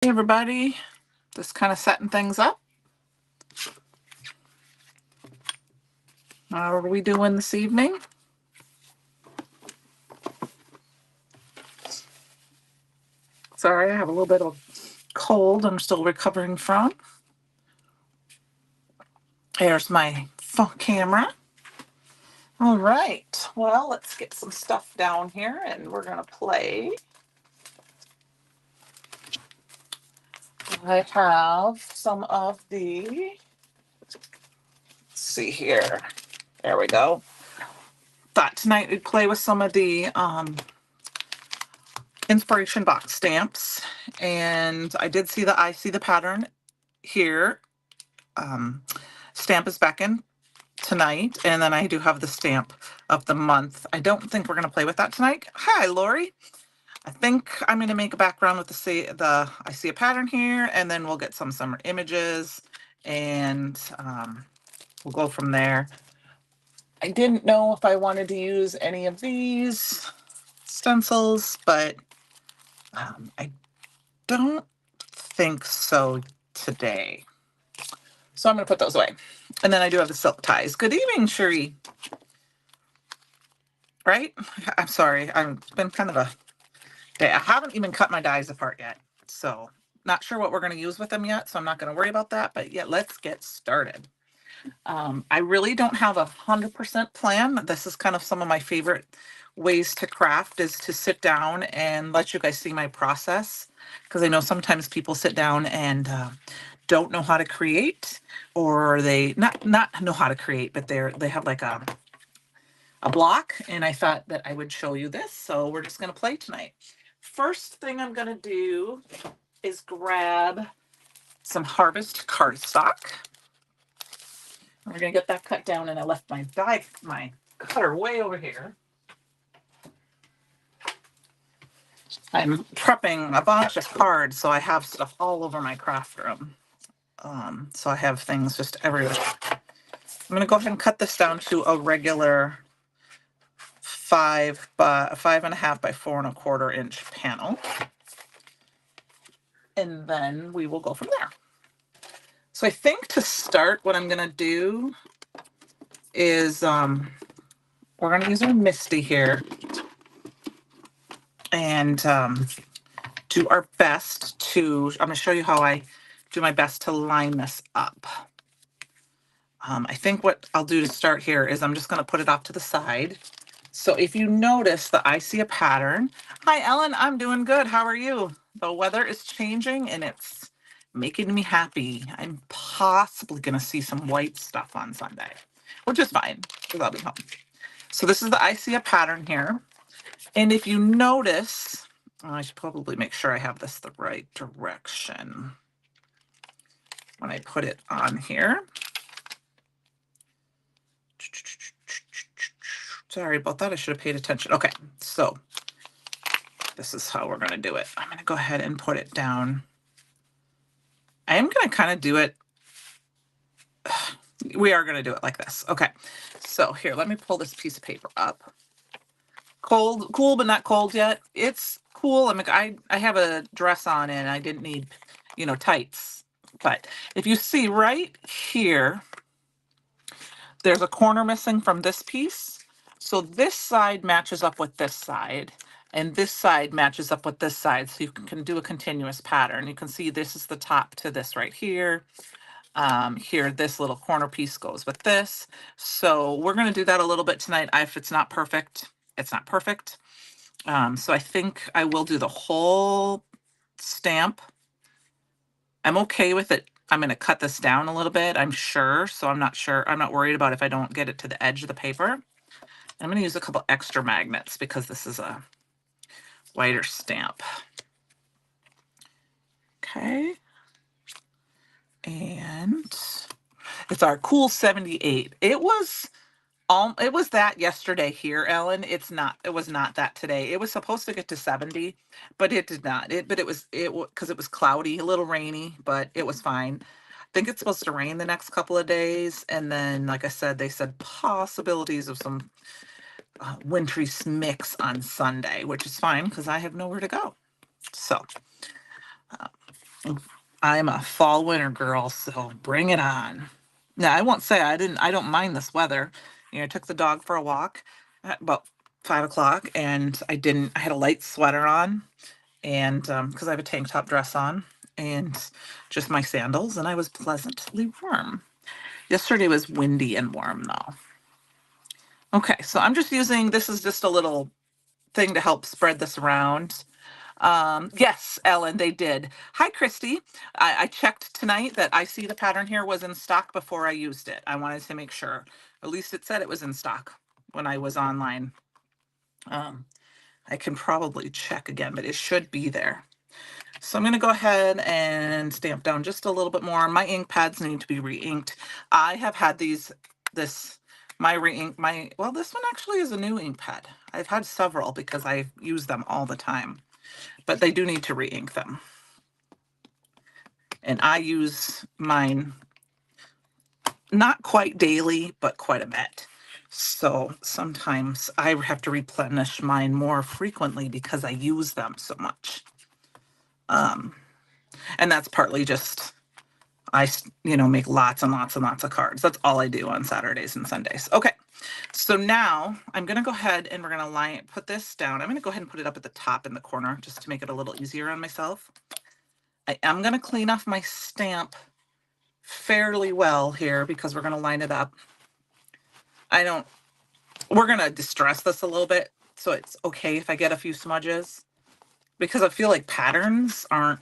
Hey everybody, just kind of setting things up. How are we doing this evening? Sorry, I have a little bit of cold I'm still recovering from. There's my phone camera. All right, well, let's get some stuff down here and we're going to play. I have some of the, let's see here. There we go. Thought tonight we'd play with some of the inspiration box stamps, and I did see I see the pattern here. Stamp is back in tonight, and then I do have the stamp of the month. I don't think we're going to play with that tonight. Hi, Lori. I think I'm going to make a background with I see a pattern here, and then we'll get some summer images, and we'll go from there. I didn't know if I wanted to use any of these stencils, but I don't think so today. So I'm going to put those away. And then I do have the silk ties. Good evening, Cherie. Right? I'm sorry. I've been kind of a day. I haven't even cut my dies apart yet. So not sure what we're going to use with them yet. So I'm not going to worry about that. But yeah, let's get started. I really don't have 100% plan. This is kind of some of my favorite ways to craft, is to sit down and let you guys see my process. Because I know sometimes people sit down and don't know how to create, or they not know how to create, but they have like a block, and I thought that I would show you this. So we're just going to play tonight. First thing I'm going to do is grab some harvest cardstock. We're going to get that cut down, and I left my cutter way over here. I'm prepping a bunch of cards, so I have stuff all over my craft room. So I have things just everywhere. I'm going to go ahead and cut this down to a regular 5.5 by 4.25 inch panel. And then we will go from there. So I think to start, what I'm going to do is we're going to use our Misty here and do our best to, I'm going to show you how I do my best to line this up. I think what I'll do to start here is I'm just going to put it off to the side. So if you notice that I see a pattern. Hi, Ellen. I'm doing good. How are you? The weather is changing and it's making me happy. I'm possibly going to see some white stuff on Sunday, which is fine because I'll be home. So this is the I see a pattern here. And if you notice, I should probably make sure I have this the right direction when I put it on here. Sorry about that. I should have paid attention. Okay, so this is how we're going to do it. I'm going to go ahead and put it down. I am going to kind of do it. We are going to do it like this. Okay, so here, let me pull this piece of paper up. Cool, but not cold yet. It's cool. I have a dress on and I didn't need, tights. But if you see right here, there's a corner missing from this piece. So this side matches up with this side, and this side matches up with this side. So you can do a continuous pattern. You can see this is the top to this right here. Here, this little corner piece goes with this. So we're going to do that a little bit tonight. If it's not perfect, it's not perfect. So I think I will do the whole stamp. I'm okay with it. I'm going to cut this down a little bit, I'm sure. So I'm not sure. I'm not worried about if I don't get it to the edge of the paper. I'm going to use a couple extra magnets because this is a whiter stamp. Okay. And it's our cool 78. It was that yesterday here, Ellen. It was not that today. It was supposed to get to 70, but it did not. Because it was cloudy, a little rainy, but it was fine. I think it's supposed to rain the next couple of days. And then, like I said, they said possibilities of some wintry mix on Sunday, which is fine because I have nowhere to go. So I'm a fall winter girl, so bring it on. Now, I won't say I don't mind this weather. I took the dog for a walk at about 5 o'clock, and I had a light sweater on, and because I have a tank top dress on and just my sandals, and I was pleasantly warm. Yesterday was windy and warm though. Okay, so I'm just using, this is just a little thing to help spread this around. Yes, Ellen, they did. Hi, Christy. I checked tonight that I see the pattern here was in stock before I used it. I wanted to make sure. At least it said it was in stock when I was online. I can probably check again, but it should be there. So I'm going to go ahead and stamp down just a little bit more. My ink pads need to be re-inked. I have had well, this one actually is a new ink pad. I've had several because I use them all the time, but they do need to re-ink them. And I use mine not quite daily, but quite a bit. So sometimes I have to replenish mine more frequently because I use them so much. And that's partly just I make lots and lots and lots of cards. That's all I do on Saturdays and Sundays. Okay, so now I'm going to go ahead and we're going to put this down. I'm going to go ahead and put it up at the top in the corner just to make it a little easier on myself. I am going to clean off my stamp fairly well here because we're going to line it up. We're going to distress this a little bit, so it's okay if I get a few smudges because I feel like patterns aren't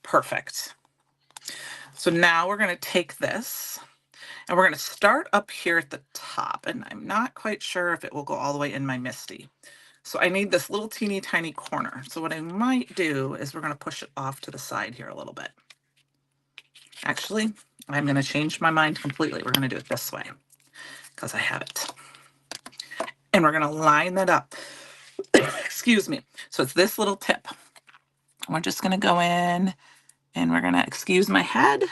perfect. So now we're going to take this and we're going to start up here at the top, and I'm not quite sure if it will go all the way in my MISTI. So I need this little teeny tiny corner. So what I might do is we're going to push it off to the side here a little bit. Actually, I'm going to change my mind completely. We're going to do it this way because I have it. And we're going to line that up. Excuse me. So it's this little tip. We're just going to go in and we're going to, excuse my head,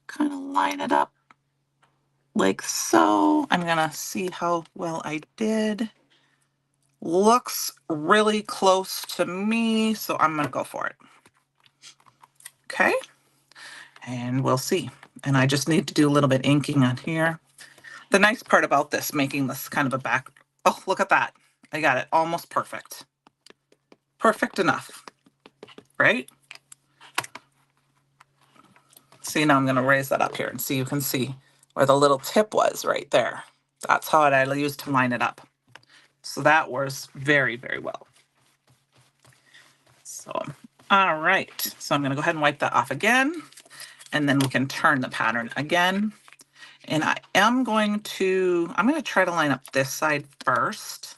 kind of line it up like so. I'm going to see how well I did. Looks really close to me, so I'm going to go for it. Okay. And we'll see. And I just need to do a little bit inking on here. The nice part about this, making this kind of a back, oh, look at that. I got it almost perfect. Perfect enough, right? See, now I'm going to raise that up here and see, you can see where the little tip was right there. That's how I used to line it up. So that works very, very well. So, all right. So I'm going to go ahead and wipe that off again, and then we can turn the pattern again. And I'm going to try to line up this side first,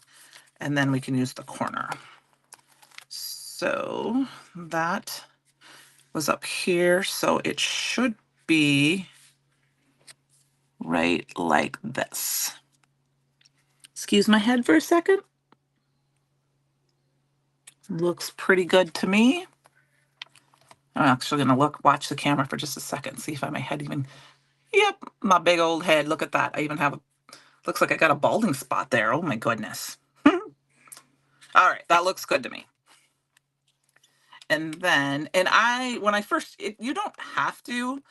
and then we can use the corner. So that was up here. So it should be right like this. Excuse my head for a second. Looks pretty good to me. I'm actually going to watch the camera for just a second, see if my head even, yep, my big old head. Look at that. I even have looks like I got a balding spot there. Oh my goodness. All right, that looks good to me. And then, when I first, you don't have to.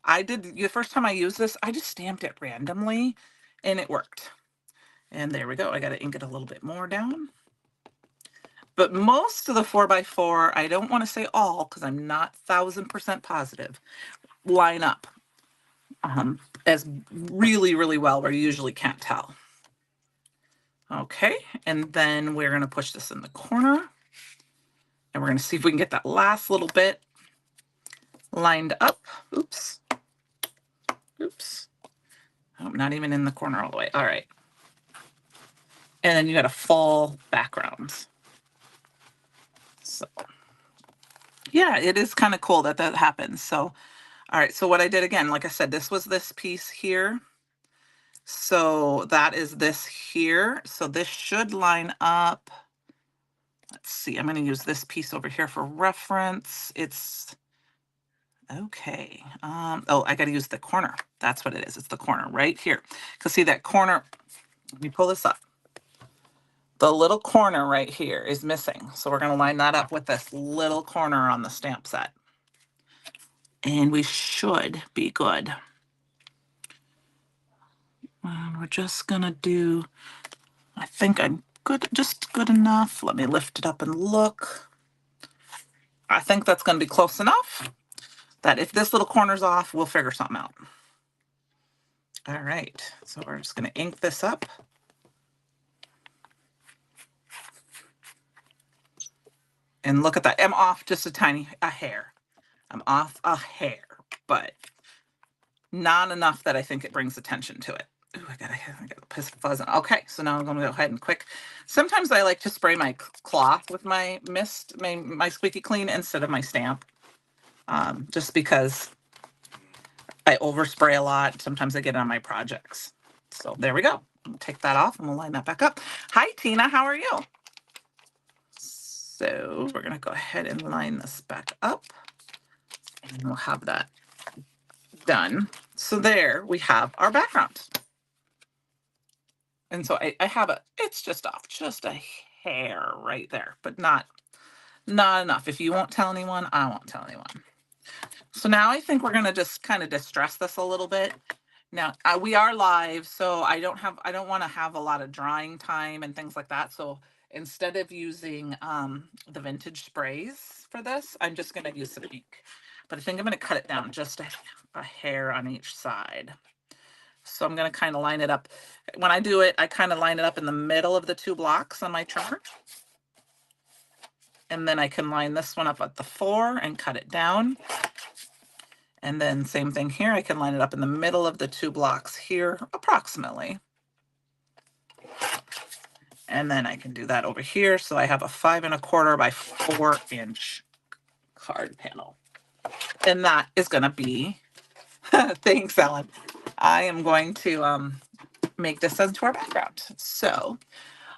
The first time I used this, I just stamped it randomly and it worked. And there we go. I got to ink it a little bit more down. But most of the 4x4, I don't want to say all because I'm not 1000% positive, line up as really, really well where you usually can't tell. Okay, and then we're going to push this in the corner. And we're going to see if we can get that last little bit lined up. Oops. Oops. Oh, not even in the corner all the way. All right. And then you got a full background. So yeah, it is kind of cool that happens. So, all right. So what I did again, like I said, this was this piece here. So that is this here. So this should line up. Let's see. I'm going to use this piece over here for reference. It's okay. Oh, I got to use the corner. That's what it is. It's the corner right here. Because see that corner, let me pull this up. The little corner right here is missing. So we're going to line that up with this little corner on the stamp set. And we should be good. We're just going to do, I think I'm good, just good enough. Let me lift it up and look. I think that's going to be close enough that if this little corner's off, we'll figure something out. All right, so we're just going to ink this up. And look at that. I'm off just a hair. I'm off a hair, but not enough that I think it brings attention to it. Ooh, I got a piss of fuzz on. Okay, so now I'm going to go ahead and quick. Sometimes I like to spray my cloth with my mist, my squeaky clean instead of my stamp, just because I overspray a lot. Sometimes I get it on my projects. So there we go. I'll take that off and we'll line that back up. Hi, Tina. How are you? So we're going to go ahead and line this back up. And we'll have that done. So there we have our background. And so I have it's just off, just a hair right there, but not enough. If you won't tell anyone, I won't tell anyone. So now I think we're going to just kind of distress this a little bit. Now we are live, so I don't want to have a lot of drying time and things like that. So instead of using the vintage sprays for this, I'm just going to use some ink. But I think I'm going to cut it down just a hair on each side. So I'm going to kind of line it up. When I do it, I kind of line it up in the middle of the two blocks on my trimmer. And then I can line this one up at the 4 and cut it down. And then same thing here. I can line it up in the middle of the two blocks here, approximately. And then I can do that over here. So I have a 5 1/4 by 4 inch card panel. And that is going to be, thanks, Ellen. I am going to make this into our background. So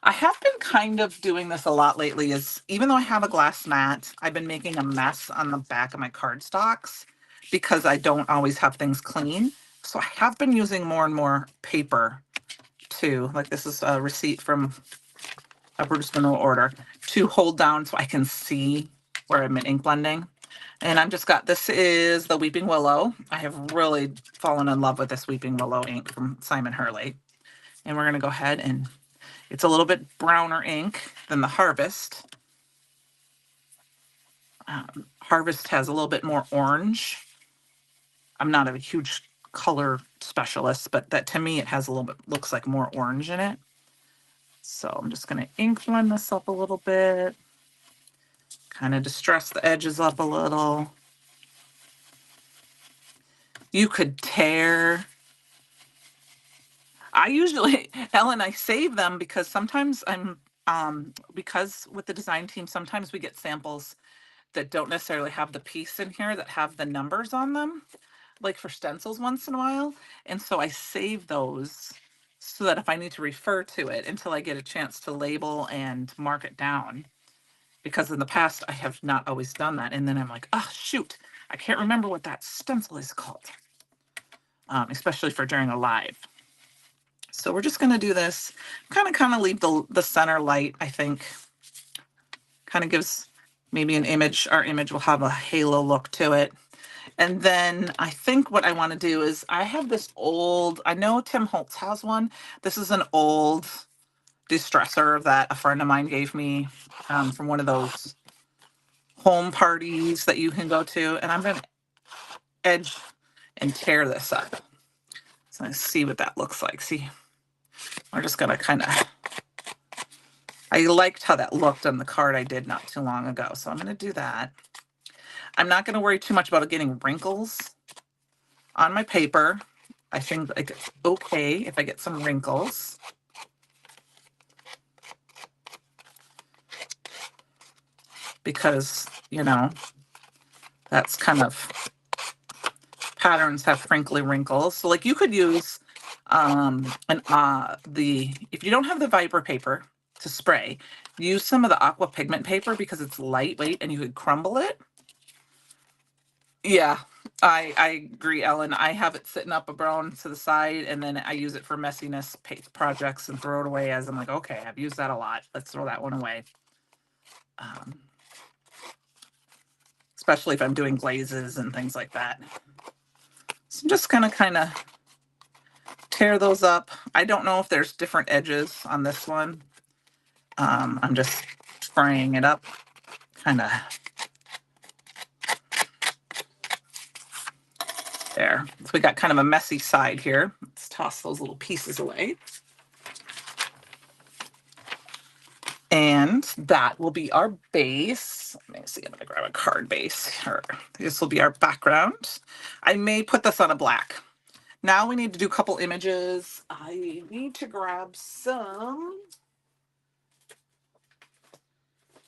I have been kind of doing this a lot lately, is even though I have a glass mat, I've been making a mess on the back of my cardstocks because I don't always have things clean. So I have been using more and more paper too. Like this is a receipt from a Bruce Monroe order to hold down so I can see where I'm in ink blending. And I'm just got, this is the Weeping Willow. I have really fallen in love with this Weeping Willow ink from Simon Hurley. And we're going to go ahead and, it's a little bit browner ink than the Harvest. Harvest has a little bit more orange. I'm not a huge color specialist, but that to me, it has a little bit, looks like more orange in it. So I'm just going to ink blend this up a little bit. Kind of distress the edges up a little. You could tear. I usually, Ellen, I save them because sometimes because with the design team, sometimes we get samples that don't necessarily have the piece in here that have the numbers on them, like for stencils once in a while. And so I save those so that if I need to refer to it until I get a chance to label and mark it down. Because in the past, I have not always done that. And then I'm like, oh, shoot, I can't remember what that stencil is called, especially for during a live. So we're just going to do this, kind of leave the center light, I think. Kind of gives maybe an image. Our image will have a halo look to it. And then I think what I want to do is I have this old, I know Tim Holtz has one. This is an old distressor that a friend of mine gave me from one of those home parties that you can go to. And I'm going to edge and tear this up. So let's see what that looks like. See, we're just going to kind of, I liked how that looked on the card I did not too long ago. So I'm going to do that. I'm not going to worry too much about getting wrinkles on my paper. I think like it's okay if I get some wrinkles. Because, you know, that's kind of, patterns have crinkly wrinkles. So like you could use if you don't have the Viper paper to spray, use some of the aqua pigment paper because it's lightweight and you could crumble it. Yeah, I agree, Ellen. I have it sitting up around to the side, and then I use it for messiness projects and throw it away as I'm like, okay, I've used that a lot. Let's throw that one away. Um, Especially if I'm doing glazes and things like that. So I'm just gonna kind of tear those up. I don't know if there's different edges on this one. I'm just fraying it up, kind of there. So we got kind of a messy side here. Let's toss those little pieces away. And that will be our base. Let me see, I'm gonna grab a card base here. This will be our background. I may put this on a black. Now we need to do a couple images. I need to grab some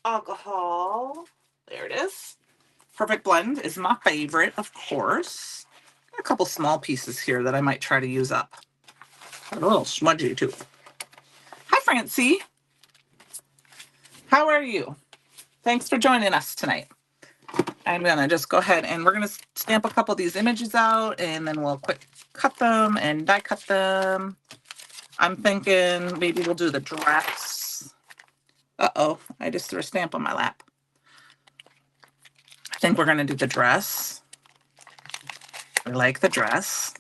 alcohol. There it is. Perfect Blend is my favorite, of course. Got a couple small pieces here that I might try to use up. A little smudgy too. Hi, Francie. How are you? Thanks for joining us tonight. I'm gonna just go ahead and we're gonna stamp a couple of these images out, and then we'll quick cut them and die cut them. I'm thinking maybe we'll do the dress. Uh-oh, I just threw a stamp on my lap. I think we're gonna do the dress. I like the dress.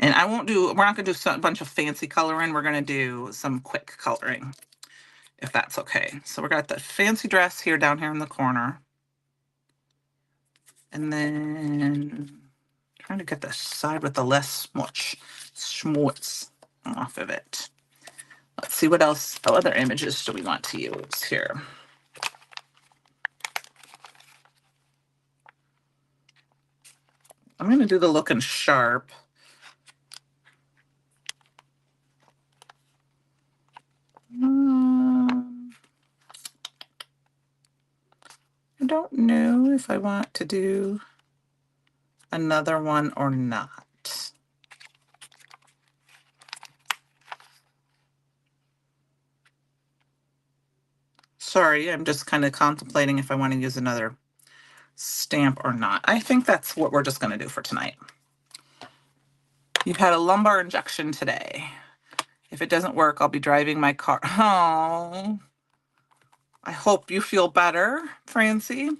And we're not gonna do a bunch of fancy coloring. We're gonna do some quick coloring, if that's okay. So we got the fancy dress here down here in the corner. And then trying to get the side with the less schmutz off of it. Let's see what else, what other images do we want to use here? I'm gonna do the looking sharp. I don't know if I want to do another one or not. Sorry, I'm just kind of contemplating if I want to use another stamp or not. I think that's what we're just going to do for tonight. You've had a lumbar injection today. If it doesn't work, I'll be driving my car. Oh, I hope you feel better, Francie.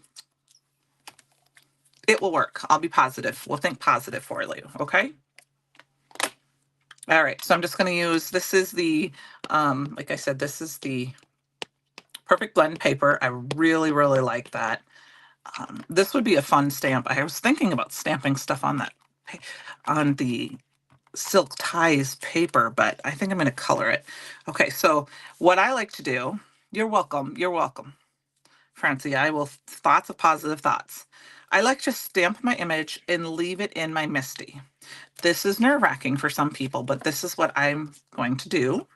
It will work. I'll be positive. We'll think positive for you, okay? All right, so I'm just going to use, this is the, like I said, this is the Perfect Blend paper. I really, really like that. This would be a fun stamp. I was thinking about stamping stuff on that, on the silk ties paper, but I think I'm going to color it. Okay, so what I like to do, you're welcome, Francie. I will, thoughts of positive thoughts. I like to stamp my image and leave it in my MISTI. This is nerve-wracking for some people, but this is what I'm going to do.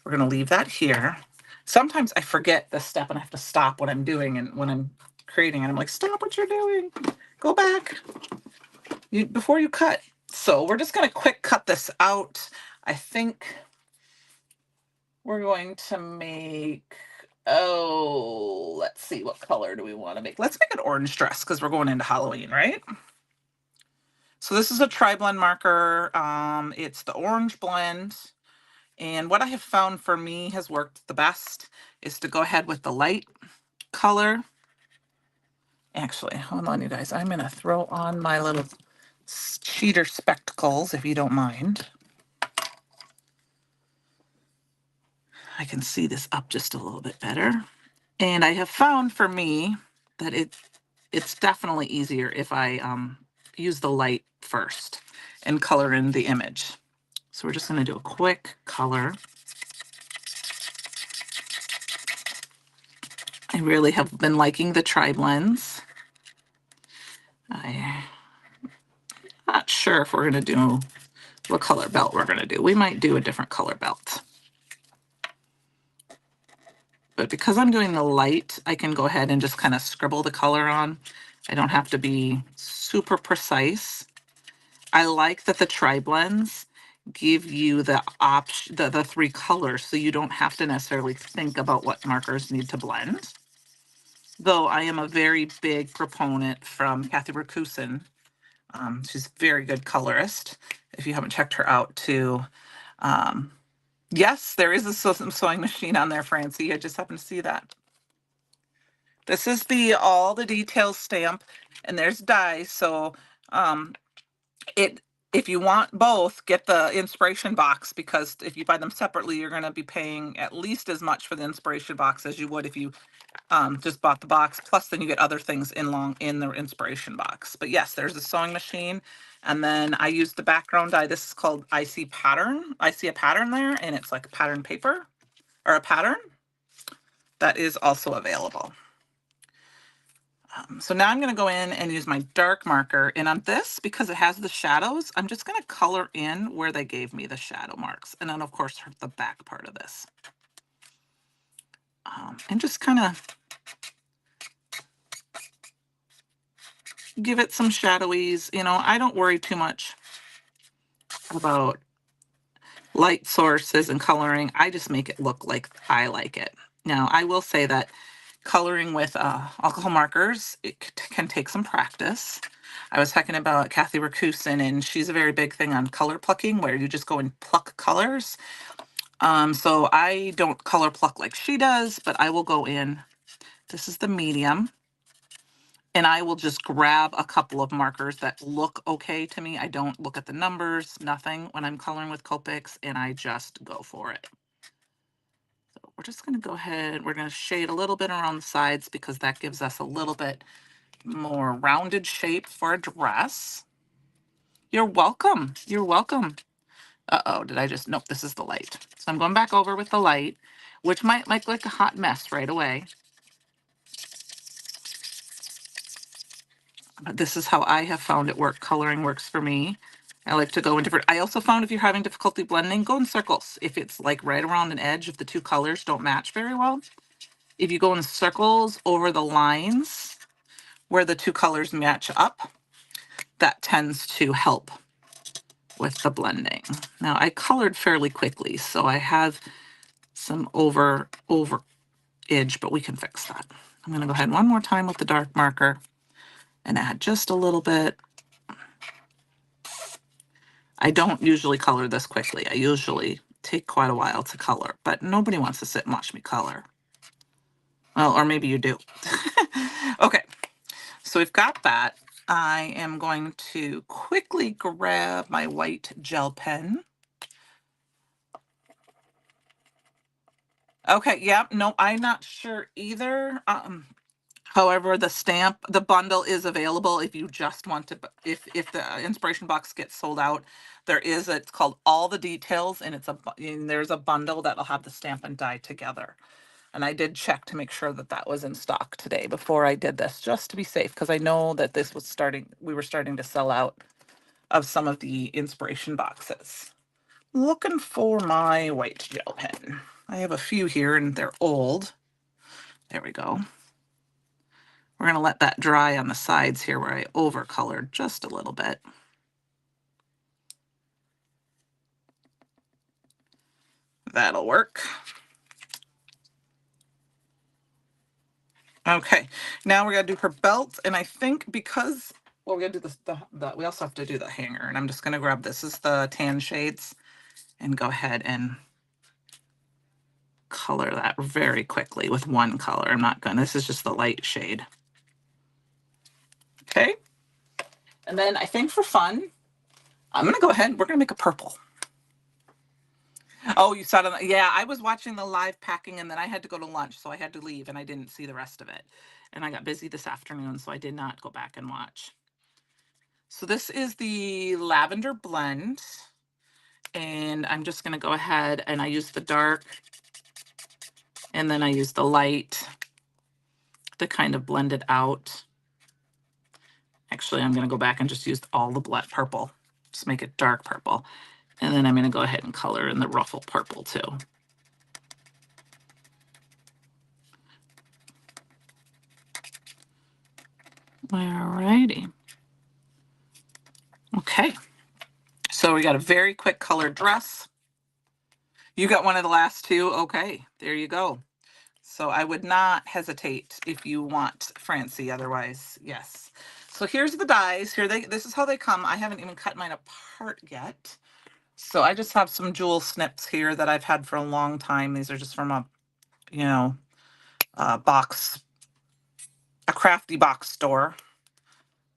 We're going to leave that here. Sometimes I forget this step and I have to stop what I'm doing, and when I'm creating it, I'm like, stop what you're doing. Go back before you cut. So we're just going to quick cut this out. I think we're going to make, let's see, what color do we want to make? Let's make an orange dress because we're going into Halloween, right? So this is a tri-blend marker. It's the orange blend. And what I have found for me has worked the best is to go ahead with the light color. Actually, hold on, you guys. I'm going to throw on my little cheater spectacles, if you don't mind. I can see this up just a little bit better. And I have found for me that it's definitely easier if I use the light first and color in the image. So we're just going to do a quick color. I really have been liking the tri-blends. I'm not sure if we're going to do what color belt we're going to do. We might do a different color belt. But because I'm doing the light, I can go ahead and just kind of scribble the color on. I don't have to be super precise. I like that the tri-blends give you the option, the three colors, so you don't have to necessarily think about what markers need to blend. Though I am a very big proponent from Kathy Rakusin. She's a very good colorist. If you haven't checked her out too. Yes, there is a sewing machine on there, Francie. I just happened to see that. This is the all the details stamp, and there's dies. So it if you want both, get the inspiration box, because if you buy them separately, you're going to be paying at least as much for the inspiration box as you would if you just bought the box. Plus, then you get other things in the inspiration box. But yes, there's a sewing machine, and then I use the background die. This is called I See Pattern. I see a pattern there, and it's like a pattern paper or a pattern that is also available. So now I'm going to go in and use my dark marker, and on this, because it has the shadows, I'm just going to color in where they gave me the shadow marks, and then of course the back part of this, and just kind of give it some shadowies. You know, I don't worry too much about light sources and coloring. I just make it look like I like it. Now, I will say that coloring with alcohol markers, it can take some practice. I was talking about Kathy Rakusin, and she's a very big thing on color plucking, where you just go and pluck colors. So I don't color pluck like she does, but I will go in. This is the medium. And I will just grab a couple of markers that look okay to me. I don't look at the numbers, nothing when I'm coloring with Copics, and I just go for it. So we're just going to go ahead. We're going to shade a little bit around the sides, because that gives us a little bit more rounded shape for a dress. You're welcome. You're welcome. Uh-oh, did I just, nope, this is the light. So I'm going back over with the light, which might look like a hot mess right away. But this is how I have found it work. Coloring works for me. I like to go in different, I also found if you're having difficulty blending, go in circles. If it's like right around an edge, if the two colors don't match very well, if you go in circles over the lines where the two colors match up, that tends to help with the blending. Now I colored fairly quickly, so I have some over edge, but we can fix that. I'm going to go ahead one more time with the dark marker and add just a little bit. I don't usually color this quickly. I usually take quite a while to color, but nobody wants to sit and watch me color. Well, or maybe you do. Okay, so we've got that. I am going to quickly grab my white gel pen. Okay, yeah, no, I'm not sure either. However, the bundle is available if you just want to, if the inspiration box gets sold out, it's called All the Details, and and there's a bundle that'll have the stamp and die together. And I did check to make sure that that was in stock today before I did this, just to be safe, because I know that we were starting to sell out of some of the inspiration boxes. Looking for my white gel pen. I have a few here and they're old. There we go. We're going to let that dry on the sides here where I overcolored just a little bit. That'll work. Okay, now we're going to do her belt, and I think because, well, we're going to do we also have to do the hanger, and I'm just going to grab, this is the tan shades, and go ahead and color that very quickly with one color. I'm not going, this is just the light shade. Okay, and then I think for fun, I'm going to go ahead, we're going to make a purple. Oh, you saw it. Yeah, I was watching the live packing, and then I had to go to lunch, so I had to leave, and I didn't see the rest of it. And I got busy this afternoon, so I did not go back and watch. So this is the lavender blend, and I'm just going to go ahead and I use the dark, and then I use the light to kind of blend it out. Actually, I'm going to go back and just use all the black purple, just make it dark purple. And then I'm going to go ahead and color in the ruffle purple too. Alrighty. Okay. So we got a very quick colored dress. You got one of the last two. Okay, there you go. So I would not hesitate if you want Francie, otherwise, yes. So here's the dies. This is how they come. I haven't even cut mine apart yet. So I just have some jewel snips here that I've had for a long time. These are just from a, you know, a crafty box store.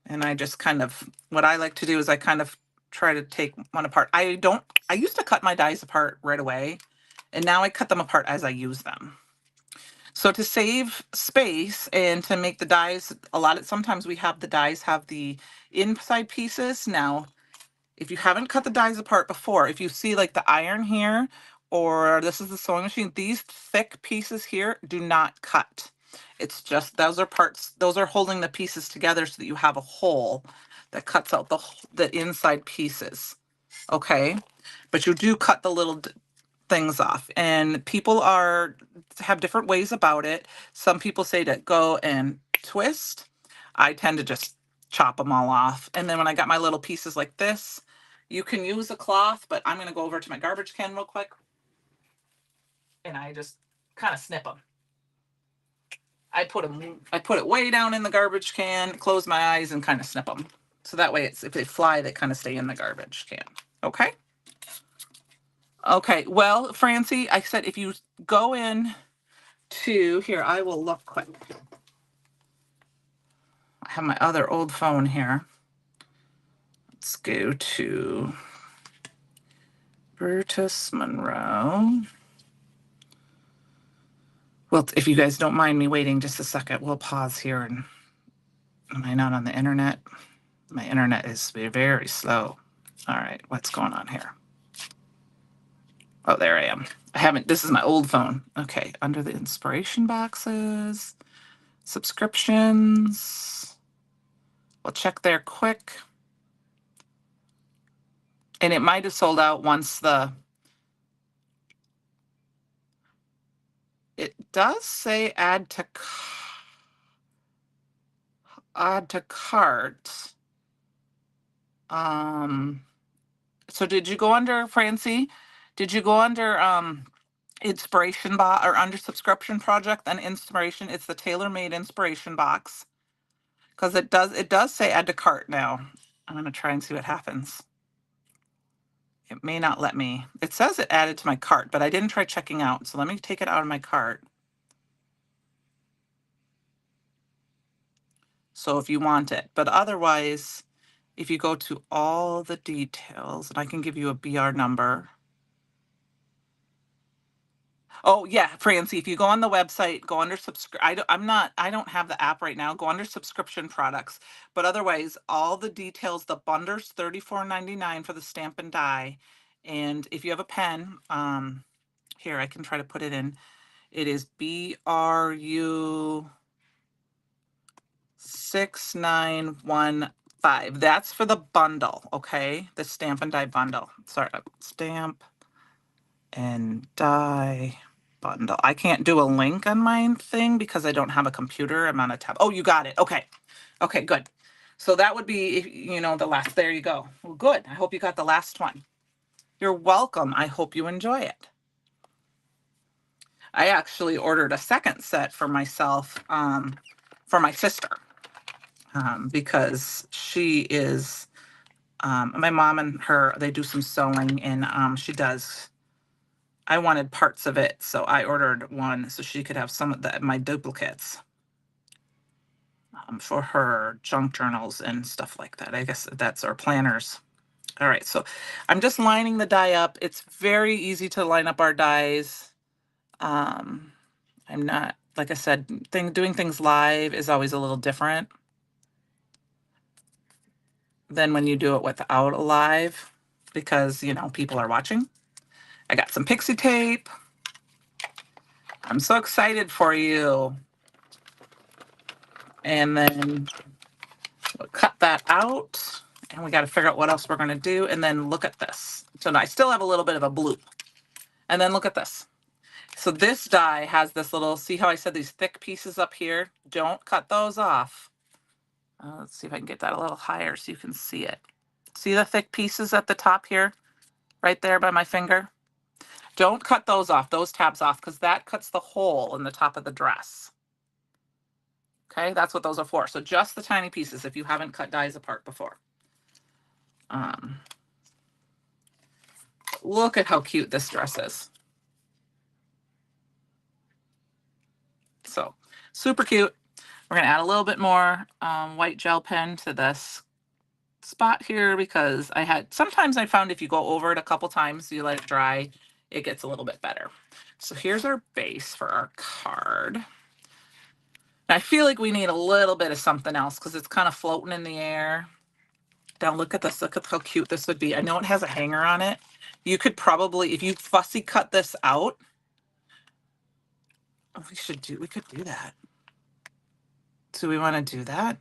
And I just kind of, what I like to do is I kind of try to take one apart. I used to cut my dies apart right away, and now I cut them apart as I use them. So to save space and to make the dies, sometimes we have the dies have the inside pieces. Now, if you haven't cut the dies apart before, if you see like the iron here, or this is the sewing machine, these thick pieces here do not cut. It's just, those are holding the pieces together so that you have a hole that cuts out the inside pieces. Okay. But you do cut the little things off, and people have different ways about it. Some people say to go and twist. I tend to just chop them all off. And then when I got my little pieces like this, you can use a cloth, but I'm going to go over to my garbage can real quick. And I just kind of snip them. I put it way down in the garbage can, close my eyes, and kind of snip them. So that way, if they fly, they kind of stay in the garbage can. Okay. Okay. Well, Francie, I said if you go in to here, I will look quick. I have my other old phone here. Let's go to Brutus Monroe. Well, if you guys don't mind me waiting just a second, we'll pause here. And am I not on the internet? My internet is very slow. All right, what's going on here? Oh, there I am. This is my old phone. Okay, under the inspiration boxes, subscriptions. We'll check there quick. And it might have sold out once it does say add to cart. So did you go under, Francie? Did you go under inspiration box or under subscription project and inspiration? It's the tailor-made inspiration box. Because it does say add to cart now. I'm gonna try and see what happens. It may not let me. It says it added to my cart, but I didn't try checking out. So let me take it out of my cart. So if you want it, but otherwise, if you go to all the details, and I can give you a BR number. Oh yeah, Francie, if you go on the website, go under I don't have the app right now. Go under subscription products. But otherwise, all the details, the bunders, $34.99 for the stamp and die. And if you have a pen, here I can try to put it in. It is BRU 6915. That's for the bundle, okay? The stamp and die bundle. Sorry, stamp and die bundle. I can't do a link on my thing because I don't have a computer. I'm on a tab. Oh, you got it. Okay. Okay, good. So that would be, the last. There you go. Well, good. I hope you got the last one. You're welcome. I hope you enjoy it. I actually ordered a second set for myself, for my sister, because she is, my mom and her, they do some sewing, and I wanted parts of it, so I ordered one so she could have some of my duplicates for her junk journals and stuff like that. I guess that's our planners. All right, so I'm just lining the die up. It's very easy to line up our dies. I'm not, like I said, doing things live is always a little different than when you do it without a live, because, people are watching. I got some pixie tape. I'm so excited for you. And then we'll cut that out. And we got to figure out what else we're going to do. And then look at this. So now I still have a little bit of a bloop. And then look at this. So this die has this little, see how I said these thick pieces up here? Don't cut those off. Let's see if I can get that a little higher so you can see it. See the thick pieces at the top here, right there by my finger? Don't cut those off, those tabs off, because that cuts the hole in the top of the dress. Okay, that's what those are for. So just the tiny pieces if you haven't cut dies apart before. Look at how cute this dress is. So super cute. We're gonna add a little bit more white gel pen to this spot here because sometimes I found if you go over it a couple times, you let it dry, it gets a little bit better. So here's our base for our card. And I feel like we need a little bit of something else because it's kind of floating in the air. Now look at this, look at how cute this would be. I know it has a hanger on it. You could probably, if you fussy cut this out, we could do that. Do we want to do that?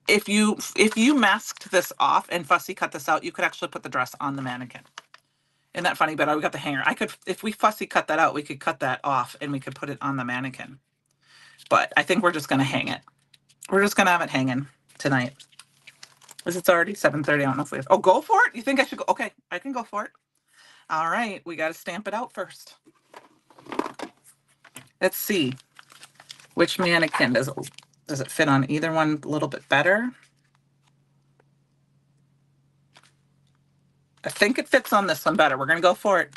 If you masked this off and fussy cut this out, you could actually put the dress on the mannequin. Isn't that funny? But we got the hanger. I could, if we fussy cut that out, we could cut that off and we could put it on the mannequin. But I think we're just going to hang it. We're just going to have it hanging tonight. Because it's already 7:30. I don't know if we have, oh, go for it. You think I should go? Okay, I can go for it. All right, we got to stamp it out first. Let's see. Which mannequin does it fit on either one a little bit better? I think it fits on this one better. We're going to go for it.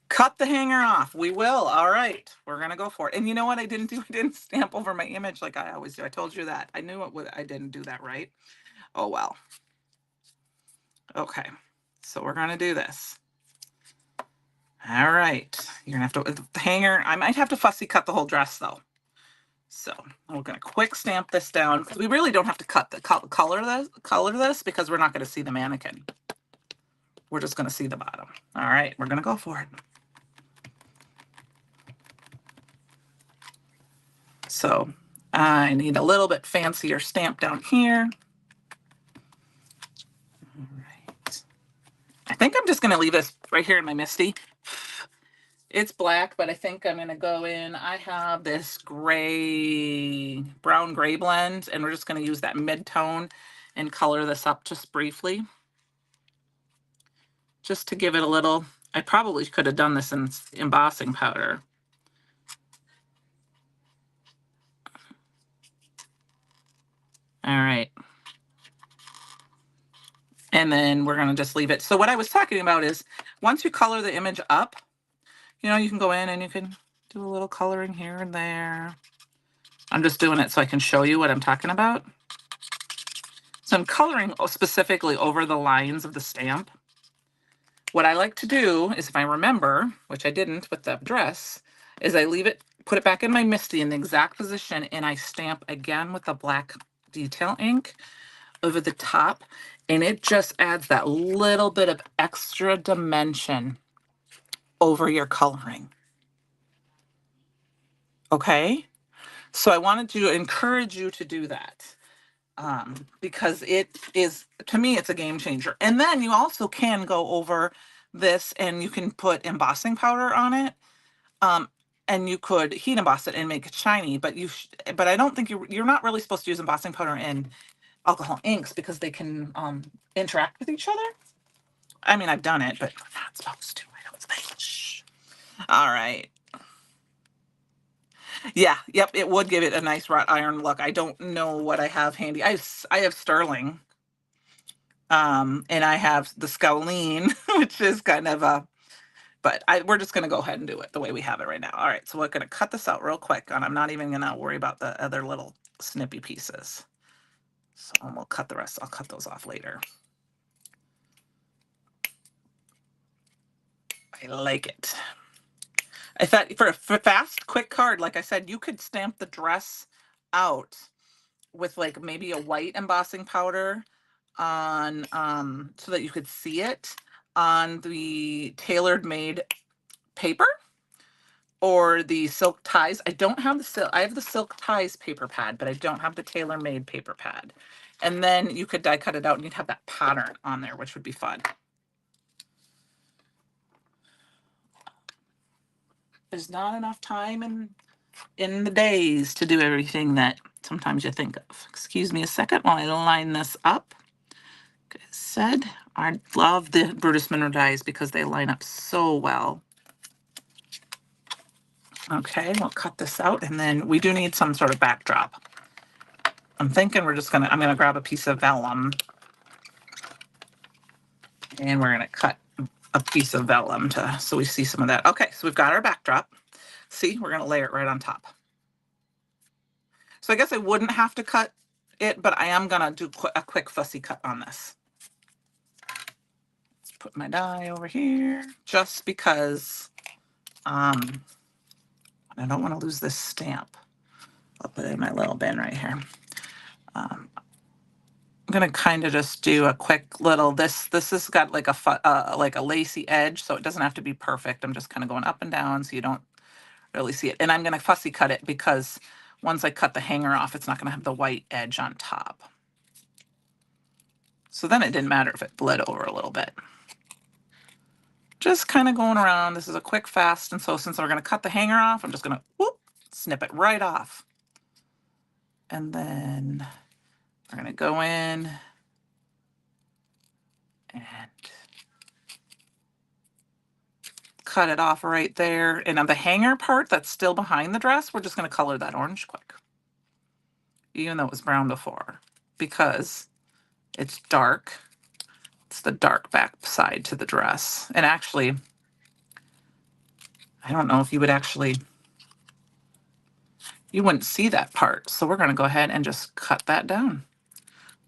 Cut the hanger off. We will. All right. We're going to go for it. And you know what I didn't do? I didn't stamp over my image like I always do. I told you that. I knew I didn't do that right. Oh, well. Okay. So we're going to do this. All right. You're going to have to, the hanger, I might have to fussy cut the whole dress though. So we're going to quick stamp this down. We really don't have to cut the color this because we're not going to see the mannequin. We're just going to see the bottom. All right. We're going to go for it. So I need a little bit fancier stamp down here. All right. I think I'm just going to leave this right here in my Misty. It's black, but I think I'm going to go in. I have this brown gray blend, and we're just going to use that mid-tone and color this up just briefly. Just to give it a little, I probably could have done this in embossing powder. All right. And then we're going to just leave it. So what I was talking about is once you color the image up, you know, you can go in and you can do a little coloring here and there. I'm just doing it so I can show you what I'm talking about. So I'm coloring specifically over the lines of the stamp. What I like to do is, if I remember, which I didn't with the dress, is I leave it, put it back in my Misty in the exact position, and I stamp again with the black detail ink over the top, and it just adds that little bit of extra dimension over your coloring. Okay? So I wanted to encourage you to do that. Because it is, to me, it's a game changer. And then you also can go over this and you can put embossing powder on it. And you could heat emboss it and make it shiny, but but I don't think you're not really supposed to use embossing powder in alcohol inks because they can interact with each other. I mean, I've done it, but we're not supposed to. I don't think. Shh. All right. Yeah, yep, it would give it a nice wrought iron look. I don't know what I have handy. I have sterling. And I have the Scowleen, which is kind of a, but we're just going to go ahead and do it the way we have it right now. All right, so we're going to cut this out real quick, and I'm not even going to worry about the other little snippy pieces. So we'll cut the rest. I'll cut those off later. I like it. I thought for a fast, quick card, like I said, you could stamp the dress out with like maybe a white embossing powder on so that you could see it on the tailored made paper or the silk ties. I don't have the silk. I have the silk ties paper pad, but I don't have the tailor made paper pad. And then you could die cut it out and you'd have that pattern on there, which would be fun. There's not enough time in the days to do everything that sometimes you think of. Excuse me a second while I line this up. Like I said, I love the Brutus Mineral dyes because they line up so well. Okay, we'll cut this out, and then we do need some sort of backdrop. I'm thinking I'm gonna grab a piece of vellum, and we're gonna cut a piece of vellum so we see some of that. Okay, so we've got our backdrop. See, we're gonna layer it right on top. So I guess I wouldn't have to cut it, but I am gonna do a quick fussy cut on this. Let's put my die over here, just because I don't want to lose this stamp. I'll put it in my little bin right here. I'm gonna kind of just do a quick little. This has got like a lacy edge, so it doesn't have to be perfect. I'm just kind of going up and down so you don't really see it. And I'm gonna fussy cut it because once I cut the hanger off, it's not gonna have the white edge on top. So then it didn't matter if it bled over a little bit. Just kind of going around. This is a quick fast, and so since we're gonna cut the hanger off, I'm just gonna whoop, snip it right off. And then we're gonna go in and cut it off right there. And on the hanger part that's still behind the dress, we're just gonna color that orange quick, even though it was brown before, because it's dark. It's the dark back side to the dress. And actually, I don't know if you wouldn't see that part. So we're gonna go ahead and just cut that down.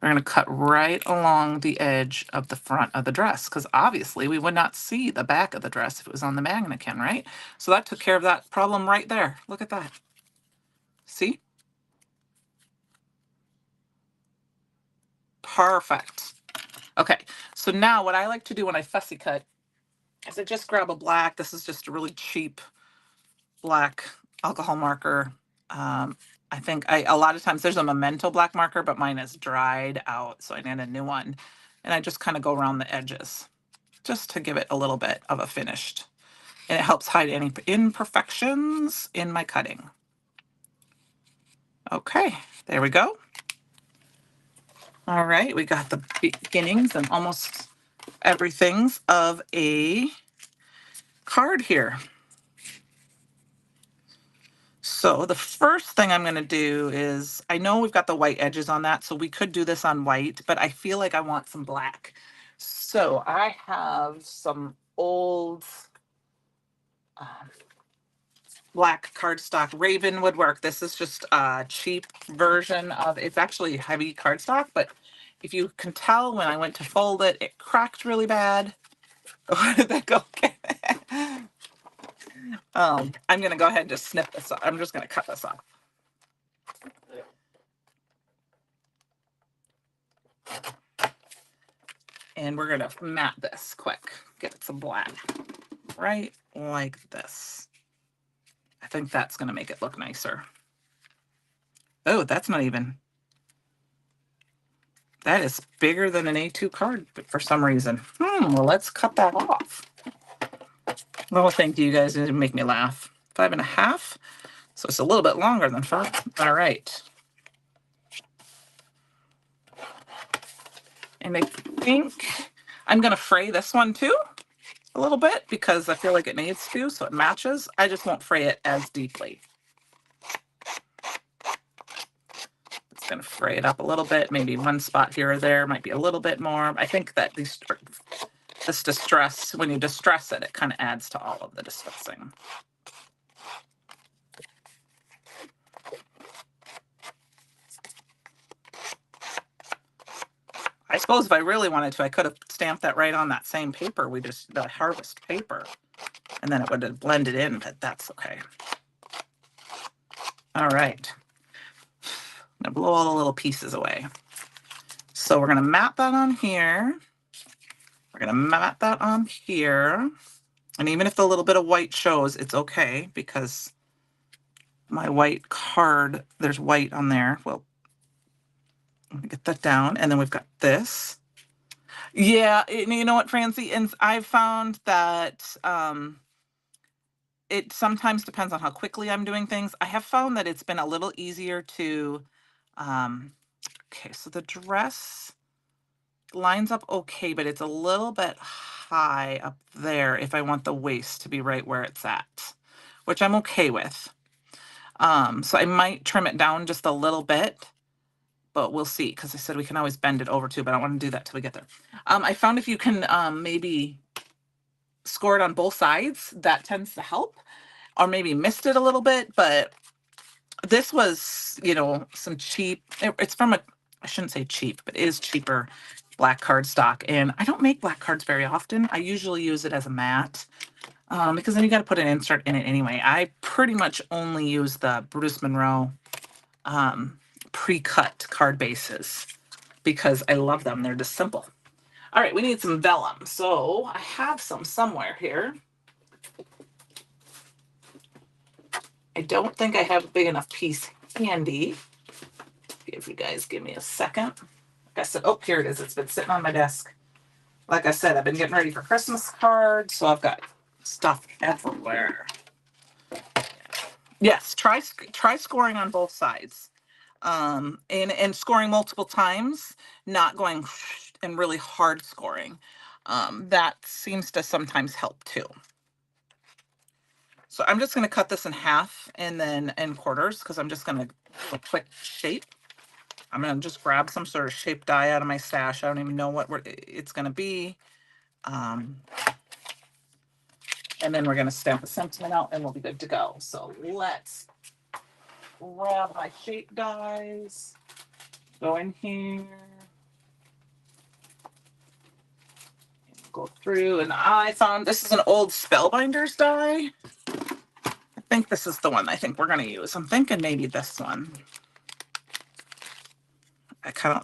We're going to cut right along the edge of the front of the dress, because obviously we would not see the back of the dress if it was on the mannequin, right? So that took care of that problem right there. Look at that. See? Perfect. Okay, so now what I like to do when I fussy cut is I just grab a black. This is just a really cheap black alcohol marker. I think a lot of times there's a Memento black marker, but mine is dried out, so I need a new one. And I just kind of go around the edges just to give it a little bit of a finished. And it helps hide any imperfections in my cutting. Okay, there we go. All right, we got the beginnings and almost everything's of a card here. So the first thing I'm going to do is, I know we've got the white edges on that, so we could do this on white, but I feel like I want some black. So I have some old black cardstock. Raven would work. This is just a cheap version of, it's actually heavy cardstock, but if you can tell when I went to fold it, it cracked really bad. Where did that go? I'm going to go ahead and just snip this off. I'm just going to cut this off. And we're going to mat this quick. Get it some black. Right like this. I think that's going to make it look nicer. Oh, that's not even. That is bigger than an A2 card for some reason. Well, let's cut that off. Oh, thank you guys. It make me laugh. 5.5. So it's a little bit longer than 5. All right. And I think I'm going to fray this one too a little bit because I feel like it needs to, so it matches. I just won't fray it as deeply. It's going to fray it up a little bit. Maybe one spot here or there might be a little bit more. I think that this distress, when you distress it, it kind of adds to all of the distressing. I suppose if I really wanted to, I could have stamped that right on that same paper. The harvest paper, and then it would have blended in, but that's okay. All right. I'm gonna blow all the little pieces away. So we're gonna mat that on here. We're gonna mat that on here. And even if the little bit of white shows, it's okay because my white card, there's white on there. Well, let me get that down. And then we've got this. Yeah, you know what, Francie? And I've found that it sometimes depends on how quickly I'm doing things. I have found that it's been a little easier to Okay, so the dress lines up okay, but it's a little bit high up there if I want the waist to be right where it's at, which I'm okay with. So I might trim it down just a little bit, but we'll see, because I said we can always bend it over too, but I don't want to do that till we get there. I found if you can maybe score it on both sides, that tends to help, or maybe missed it a little bit, but this was, you know, some cheap, it's from a, I shouldn't say cheap, but it is cheaper black card stock. And I don't make black cards very often. I usually use it as a mat because then you got to put an insert in it anyway. I pretty much only use the Bruce Monroe pre-cut card bases because I love them. They're just simple. All right, we need some vellum. So I have some somewhere here. I don't think I have a big enough piece handy. If you guys give me a second. Like I said, oh, here it is. It's been sitting on my desk. Like I said, I've been getting ready for Christmas cards, so I've got stuff everywhere. Yes, try scoring on both sides. And scoring multiple times, not going and really hard scoring. That seems to sometimes help too. So I'm just going to cut this in half and then in quarters because I'm just going to do a quick shape. I'm going to just grab some sort of shape die out of my stash. I don't even know what it's going to be. And then we're going to stamp the sentiment out and we'll be good to go. So let's grab my shape dies. Go in here. Go through, and I found this is an old Spellbinders die. I think this is the one I think we're going to use. I'm thinking maybe this one.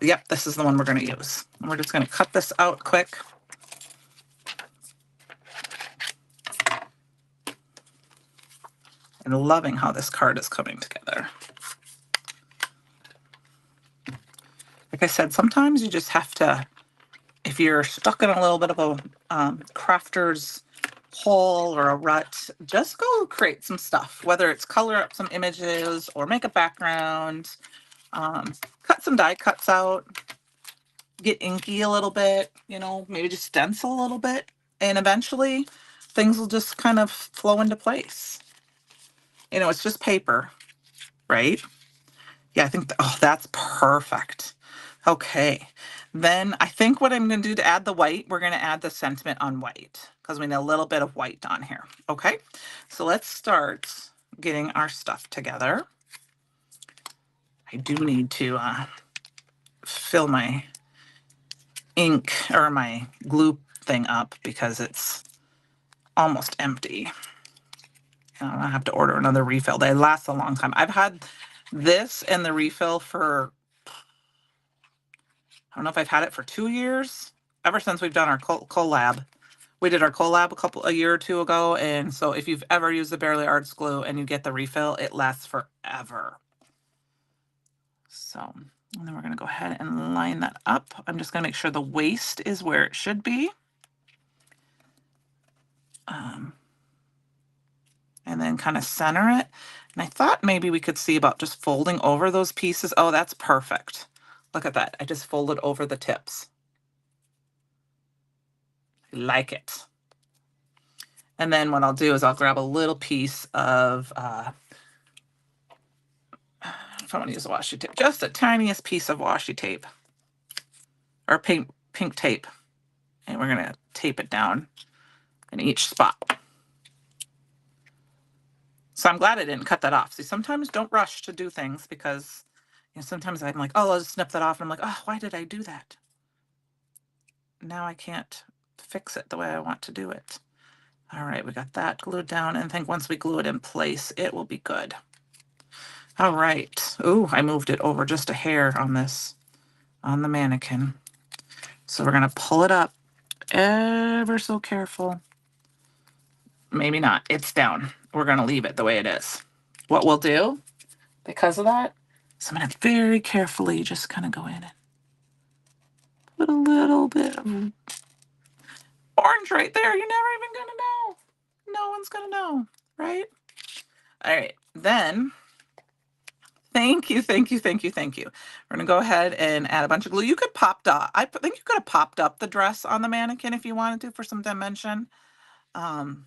Yep, this is the one we're going to use. And we're just going to cut this out quick. And loving how this card is coming together. Like I said, sometimes you just have to, if you're stuck in a little bit of a crafter's hole or a rut, just go create some stuff, whether it's color up some images or make a background, cut some die cuts out, get inky a little bit, you know, maybe just stencil a little bit, and eventually things will just kind of flow into place. You know, it's just paper, right? Yeah, I think, oh, that's perfect. Okay, then I think what I'm going to do to add the white, we're going to add the sentiment on white because we need a little bit of white on here. Okay, so let's start getting our stuff together. I do need to fill my ink or my glue thing up because it's almost empty. I have to order another refill. They last a long time. I've had this and the refill for, I don't know if I've had it for 2 years, ever since we've done our collab. We did our collab a year or two ago, and so if you've ever used the Barely Arts glue and you get the refill, it lasts forever. So, and then we're going to go ahead and line that up. I'm just going to make sure the waist is where it should be. And then kind of center it. And I thought maybe we could see about just folding over those pieces. Oh, that's perfect. Look at that. I just folded over the tips. I like it. And then what I'll do is I'll grab a little piece of, if I want to use a washi tape, just the tiniest piece of washi tape or pink tape. And we're going to tape it down in each spot. So I'm glad I didn't cut that off. See, sometimes don't rush to do things because, you know, sometimes I'm like, oh, I'll just snip that off. And I'm like, oh, why did I do that? Now I can't fix it the way I want to do it. All right, we got that glued down, and I think once we glue it in place, it will be good. All right. Ooh, I moved it over just a hair on this, on the mannequin. So we're going to pull it up ever so careful. Maybe not. It's down. We're going to leave it the way it is. What we'll do, because of that, is I'm going to very carefully just kind of go in and put a little bit of orange right there. You're never even going to know. No one's going to know, right? All right. Then Thank you, thank you, thank you, thank you. We're gonna go ahead and add a bunch of glue. You could think you could have popped up the dress on the mannequin if you wanted to for some dimension. Um,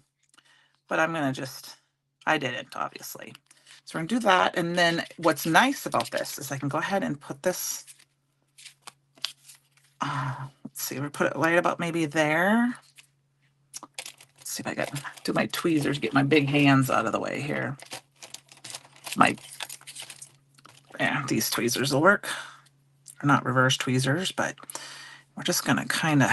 but I didn't, obviously. So we're gonna do that. And then what's nice about this is I can go ahead and put this, let's see, we put it right about maybe there. Let's see if I can do my tweezers, get my big hands out of the way here. Yeah, these tweezers will work. They're not reverse tweezers, but we're just gonna kind of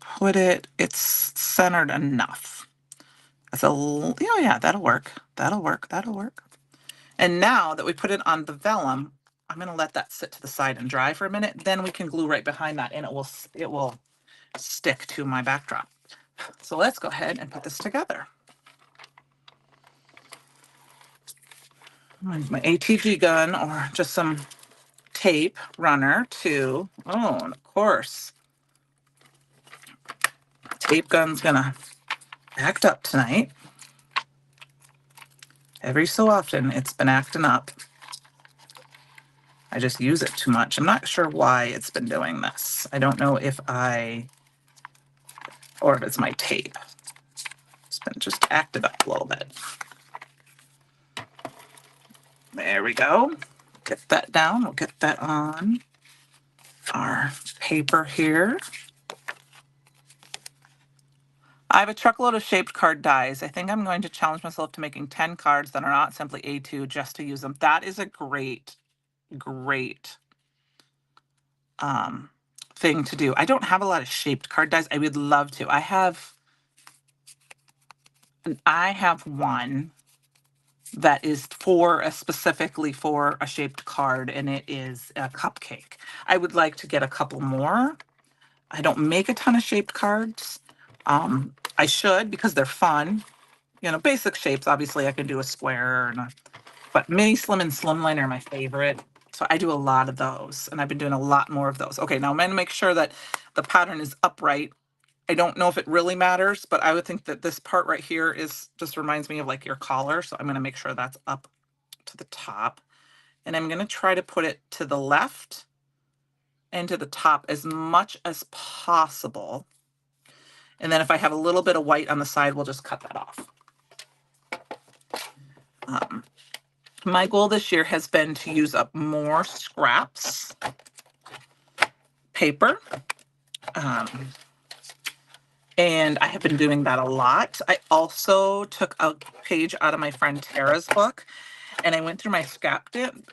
put it's centered enough. Oh yeah, that'll work. That'll work. That'll work. And now that we put it on the vellum, I'm gonna let that sit to the side and dry for a minute. Then we can glue right behind that, and it will stick to my backdrop. So let's go ahead and put this together. My ATG gun or just some tape runner too. Oh, and of course, tape gun's gonna act up tonight. Every so often, it's been acting up. I just use it too much. I'm not sure why it's been doing this. I don't know if or if it's my tape. It's been just acted up a little bit. There we go. Get that down. We'll get that on our paper here. I have a truckload of shaped card dies. I think I'm going to challenge myself to making 10 cards that are not simply A2 just to use them. That is a great thing to do. I don't have a lot of shaped card dies. I would love to. I have one that is specifically for a shaped card, and it is a cupcake. I would like to get a couple more. I don't make a ton of shaped cards. I should, because they're fun. You know, basic shapes, obviously I can do a square, but mini, slim, and slimline are my favorite. So I do a lot of those, and I've been doing a lot more of those. Okay, now I'm going to make sure that the pattern is upright. I don't know if it really matters, but I would think that this part right here just reminds me of like your collar. So I'm going to make sure that's up to the top. And I'm going to try to put it to the left and to the top as much as possible. And then if I have a little bit of white on the side, we'll just cut that off. My goal this year has been to use up more scraps paper. And I have been doing that a lot. I also took a page out of my friend Tara's book, and I went through my scrap bin,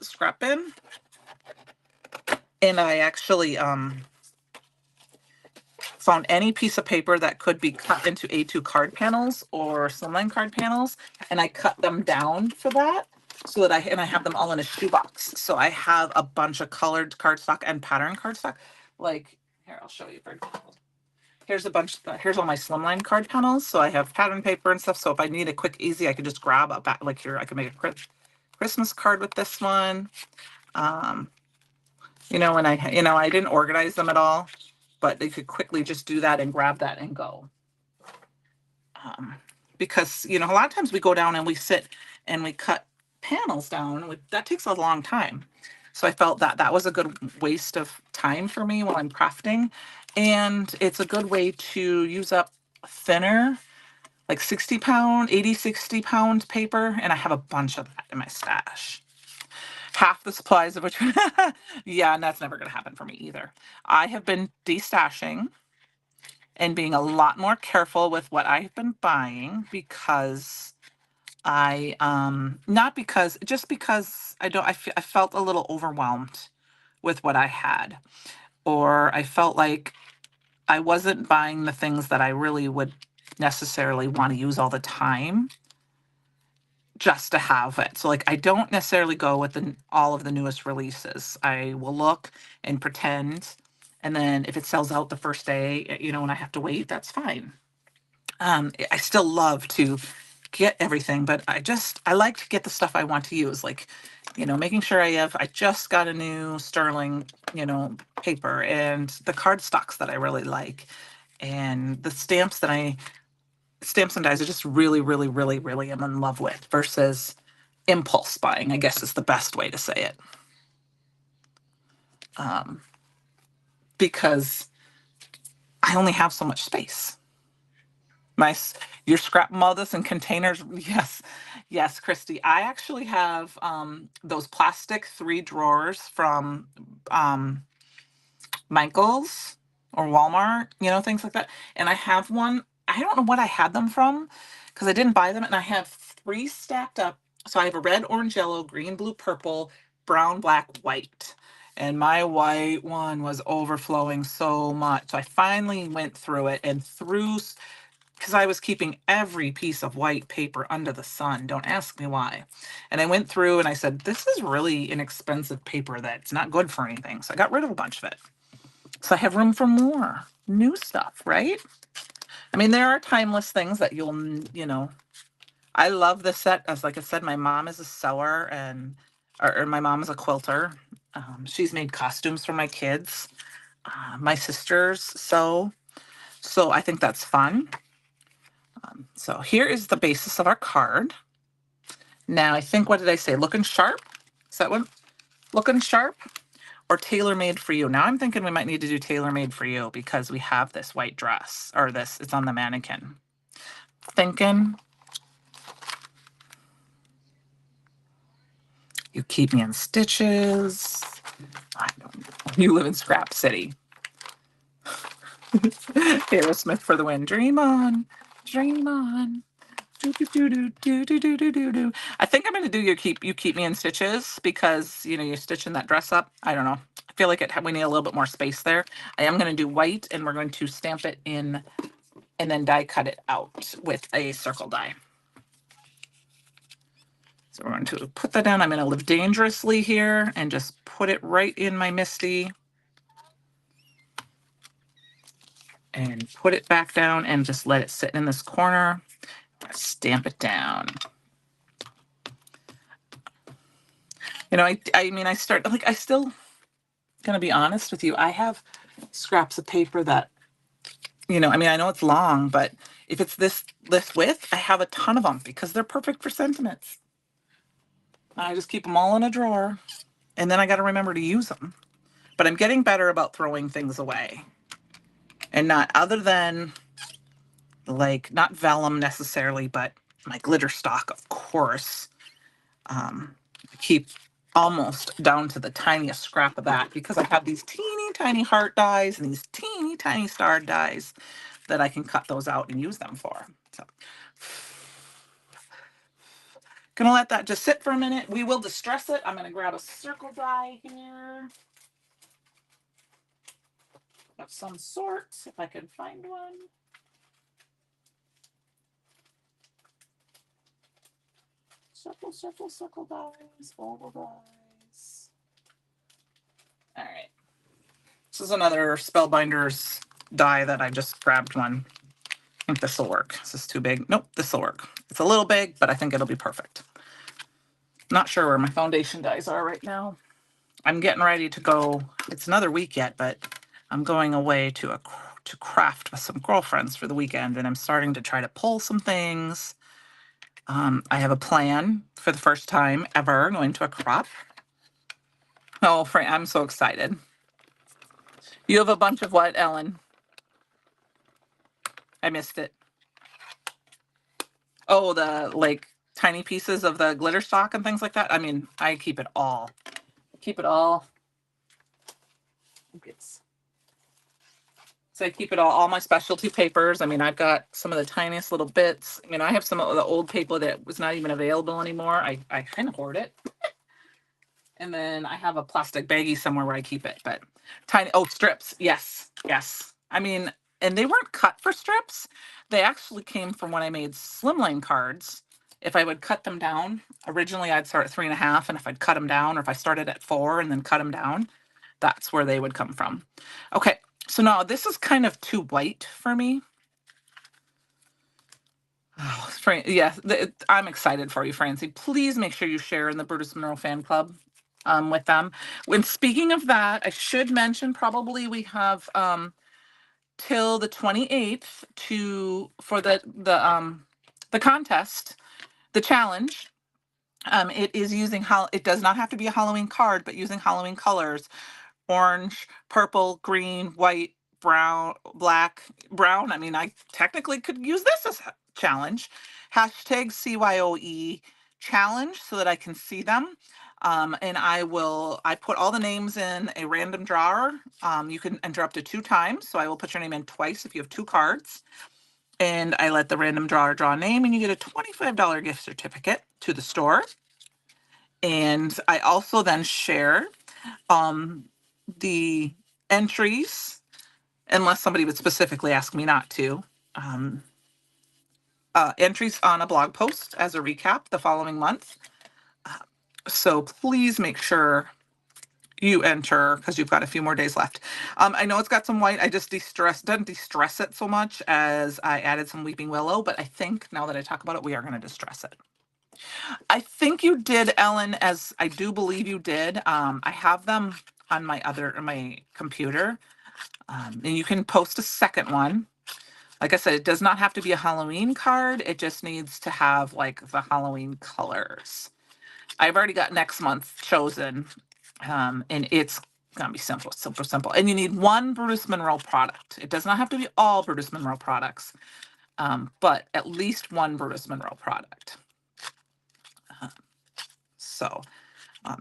and I actually found any piece of paper that could be cut into A2 card panels or slimline card panels, and I cut them down for that. So that I have them all in a shoebox. So I have a bunch of colored cardstock and pattern cardstock. Like here, I'll show you for example. Here's here's all my slimline card panels. So I have pattern paper and stuff. So if I need a quick, easy, I could just grab like here, I could make a Christmas card with this one. You know, and I didn't organize them at all, but they could quickly just do that and grab that and go. Because, you know, a lot of times we go down and we sit and we cut panels down. That takes a long time. So I felt that that was a good waste of time for me while I'm crafting. And it's a good way to use up thinner, like 60 pound paper. And I have a bunch of that in my stash. Half the supplies of which, yeah, and that's never going to happen for me either. I have been destashing and being a lot more careful with what I've been buying because just because I felt a little overwhelmed with what I had, or I felt like I wasn't buying the things that I really would necessarily want to use all the time just to have it. So like I don't necessarily go with all of the newest releases. I will look and pretend, and then if it sells out the first day, you know, and I have to wait, that's fine. I still love to get everything, but I like to get the stuff I want to use, like, you know, making sure I just got a new sterling, you know, paper, and the card stocks that I really like, and the stamps that stamps and dies I just really, really, really, really am in love with versus impulse buying, I guess is the best way to say it. Um, because I only have so much space. Your scrap mothers and containers. Yes, yes, Christy. I actually have those plastic 3 drawers from um, Michael's or Walmart, things like that. And I have one. I don't know what I had them from because I didn't buy them. And I have 3 stacked up. So I have a red, orange, yellow, green, blue, purple, brown, black, white. And my white one was overflowing so much. So I finally went through it and threw, because I was keeping every piece of white paper under the sun. Don't ask me why. And I went through and I said, this is really inexpensive paper that's not good for anything. So I got rid of a bunch of it. So I have room for more new stuff, right? I mean, there are timeless things that I love this set. As like I said, my mom is a sewer or my mom is a quilter. She's made costumes for my kids. My sisters sew. So I think that's fun. So here is the basis of our card. Now, I think, what did I say? Looking sharp? Is that one? Looking sharp or tailor-made for you? Now I'm thinking we might need to do tailor-made for you because we have this white dress or it's on the mannequin. Thinking you keep me in stitches. I don't know. You live in Scrap City. Aerosmith for the win. Dream on, dream on. Do, do, do, do, do, do, do, do, do. I think I'm going to do you keep me in stitches because you're stitching that dress up. I don't know. I feel like we need a little bit more space there. I am going to do white and we're going to stamp it in and then die cut it out with a circle die. So we're going to put that down. I'm going to live dangerously here and just put it right in my Misty and put it back down and just let it sit in this corner. Stamp it down. I mean, I still gonna be honest with you. I have scraps of paper that, I mean, I know it's long, but if it's this width, I have a ton of them because they're perfect for sentiments. I just keep them all in a drawer, and then I got to remember to use them. But I'm getting better about throwing things away, and not other than like not vellum necessarily, but my glitter stock, of course. I keep almost down to the tiniest scrap of that because I have these teeny tiny heart dies and these teeny tiny star dies that I can cut those out and use them for. So gonna let that just sit for a minute. We will distress it. I'm gonna grab a circle die here of some sort if I can find one. Circle, circle, circle dies, oval dies. All right. This is another Spellbinders die that I just grabbed one. I think this will work. This is too big. Nope, this will work. It's a little big, but I think it'll be perfect. Not sure where my foundation dies are right now. I'm getting ready to go. It's another week yet, but I'm going away to craft with some girlfriends for the weekend, and I'm starting to try to pull some things. I have a plan for the first time ever going to a crop. Oh, Frank, I'm so excited. You have a bunch of what, Ellen? I missed it. Oh, the tiny pieces of the glitter stock and things like that. I mean, I keep it all. Keep it all. So I keep it all my specialty papers. I mean, I've got some of the tiniest little bits. I mean, I have some of the old paper that was not even available anymore. I kind of hoard it. And then I have a plastic baggie somewhere where I keep it. But strips. Yes. Yes. I mean, and they weren't cut for strips. They actually came from when I made slimline cards. If I would cut them down, originally I'd start at 3.5, and if I'd cut them down, or if I started at 4 and then cut them down, that's where they would come from. Okay, so now this is kind of too white for me. Oh, I'm excited for you, Francie. Please make sure you share in the Brutus Monroe fan club with them. When speaking of that, I should mention probably we have till the 28th for the contest, the challenge. It is using it does not have to be a Halloween card, but using Halloween colors: orange, purple, green, white, brown, black, brown. I mean, I technically could use this as a challenge. Hashtag CYOE challenge so that I can see them. And I put all the names in a random drawer. You can enter up to 2 times. So I will put your name in twice if you have 2 cards. And I let the random drawer draw a name, and you get a $25 gift certificate to the store. And I also then share the entries, unless somebody would specifically ask me not to, um, entries on a blog post as a recap the following month. So please make sure you enter because you've got a few more days left. I know it's got some white. I just didn't de-stress it so much as I added some weeping willow, but I think now that I talk about it, we are going to distress it. I think you did, Ellen, as I do believe you did. I have them on my computer, and you can post a second one. Like I said, it does not have to be a Halloween card. It just needs to have like the Halloween colors. I've already got next month chosen, and it's gonna be simple, super simple. And you need 1 Bruce Monroe product. It does not have to be all Bruce Monroe products, but at least 1 Bruce Monroe product. So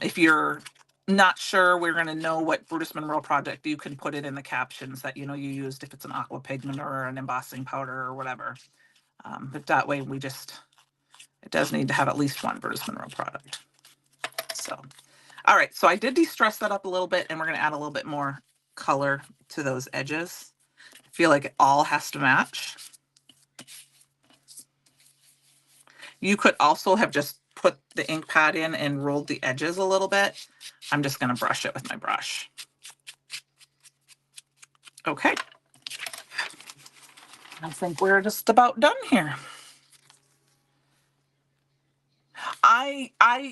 if you're not sure, we're going to know what Brutus Monroe project, you can put it in the captions that you used, if it's an aqua pigment or an embossing powder or whatever. But that way it does need to have at least 1 Brutus Monroe product. So, all right. So I did de-stress that up a little bit, and we're going to add a little bit more color to those edges. I feel like it all has to match. You could also have just put the ink pad in and rolled the edges a little bit. I'm just going to brush it with my brush. Okay. I think we're just about done here. I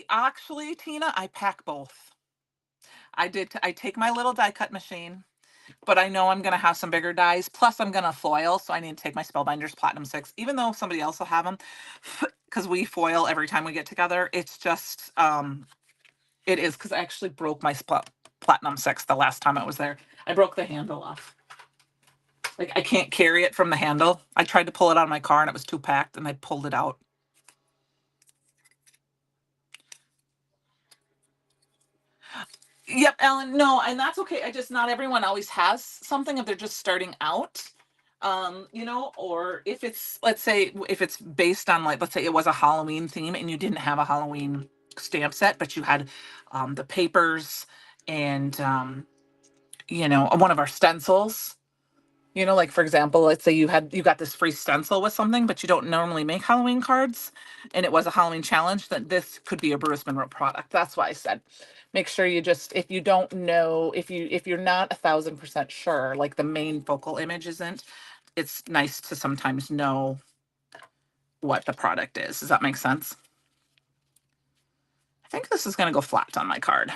actually, Tina, I pack both. I take my little die cut machine, but I know I'm going to have some bigger dies. Plus I'm going to foil. So I need to take my Spellbinders Platinum 6, even though somebody else will have them, because we foil every time we get together. It's just, it is because I actually broke my Platinum 6 the last time I was there. I broke the handle off. Like, I can't carry it from the handle. I tried to pull it out of my car and it was too packed, and I pulled it out. Yep, Ellen. No, and that's okay. Not everyone always has something if they're just starting out. Or if it's, let's say, if it's based on, like, let's say it was a Halloween theme and you didn't have a Halloween stamp set, but you had the papers and one of our stencils. Like, for example, let's say you got this free stencil with something, but you don't normally make Halloween cards, and it was a Halloween challenge, then this could be a Bruce Monroe product. That's why I said, make sure you just, if you don't know, if you're not 1,000% sure, like the main focal image isn't, it's nice to sometimes know what the product is. Does that make sense? I think this is going to go flat on my card.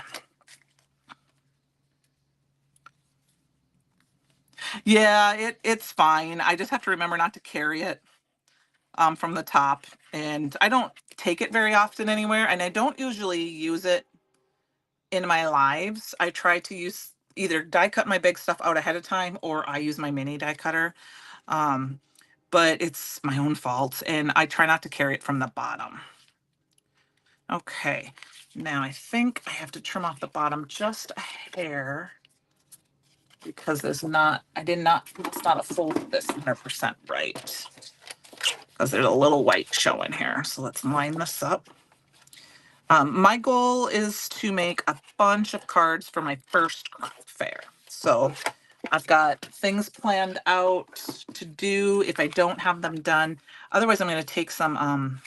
Yeah, it's fine. I just have to remember not to carry it from the top, and I don't take it very often anywhere, and I don't usually use it in my lives. I try to either die cut my big stuff out ahead of time, or I use my mini die cutter. But it's my own fault, and I try not to carry it from the bottom. Okay, now I think I have to trim off the bottom just a hair, because it's not a full this 100% right, because there's a little white showing here. So let's line this up. My goal is to make a bunch of cards for my first craft fair. So I've got things planned out to do if I don't have them done. Otherwise, I'm going to take some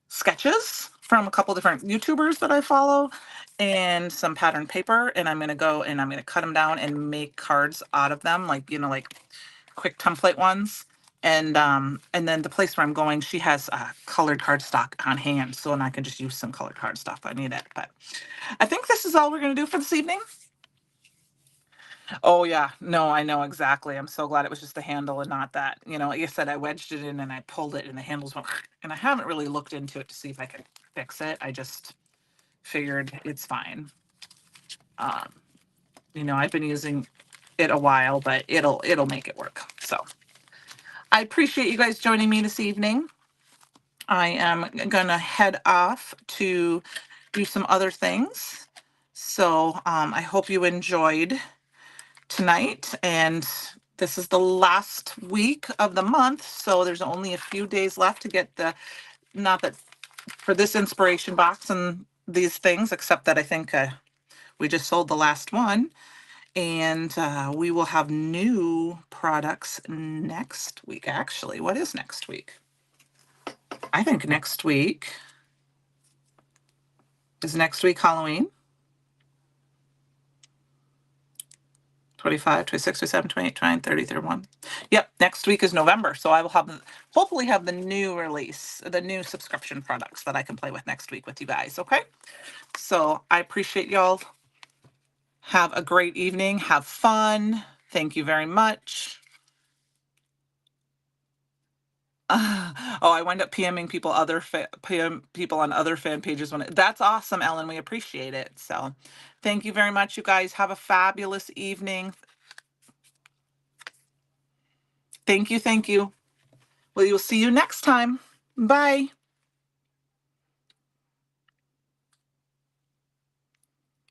sketches from a couple different YouTubers that I follow and some pattern paper, and I'm going to go and I'm going to cut them down and make cards out of them, like quick template ones. And then the place where I'm going, she has colored cardstock on hand, so and I can just use some colored cardstock if I need it. But I think this is all we're going to do for this evening. Oh yeah, no, I know exactly. I'm so glad it was just the handle and not that. Like I said, I wedged it in and I pulled it and the handles went, and I haven't really looked into it to see if I could fix it. I just figured it's fine. Um, I've been using it a while, but it'll make it work. So I appreciate you guys joining me this evening. I am gonna head off to do some other things. So I hope you enjoyed tonight. And this is the last week of the month. So there's only a few days left to get not that for this inspiration box and these things, except that I think we just sold the last one. And we will have new products next week. Actually, what is next week? I think next week is next week Halloween. 25, 26, 27, 28, 29, 30, 31. Yep, next week is November. So I will hopefully have the new release, the new subscription products that I can play with next week with you guys. Okay. So I appreciate y'all. Have a great evening. Have fun. Thank you very much. Oh, I wind up PMing people, PM people on other fan pages that's awesome, Ellen. We appreciate it. So thank you very much, you guys. Have a fabulous evening. Thank you. Thank you. Well, you'll see you next time. Bye.